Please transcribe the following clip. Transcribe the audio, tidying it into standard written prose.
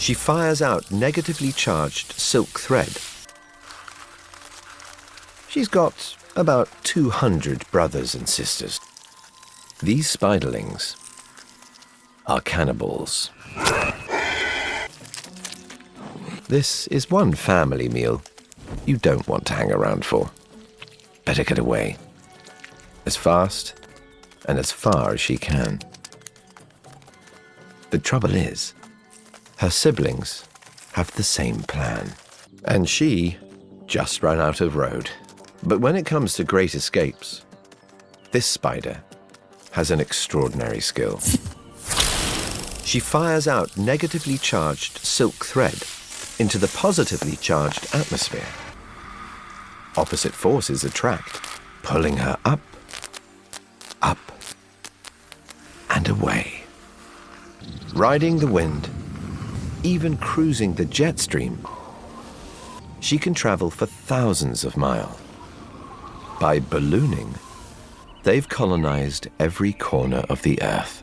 She fires out negatively charged silk thread. She's got about 200 brothers and sisters. These spiderlings are cannibals. This is one family meal you don't want to hang around for. Better get away, as fast and as far as she can. The trouble is, her siblings have the same plan, and she just ran out of road. But when it comes to great escapes, this spider has an extraordinary skill. She fires out negatively charged silk thread into the positively charged atmosphere. Opposite forces attract, pulling her up, up, and away. Riding the wind, even cruising the jet stream, she can travel for thousands of miles. By ballooning, they've colonized every corner of the Earth.